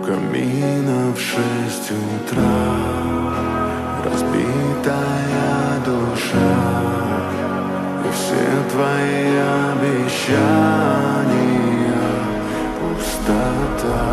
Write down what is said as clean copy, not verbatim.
камина в 6 утра, разбитая душа, и все твои обещания пустота.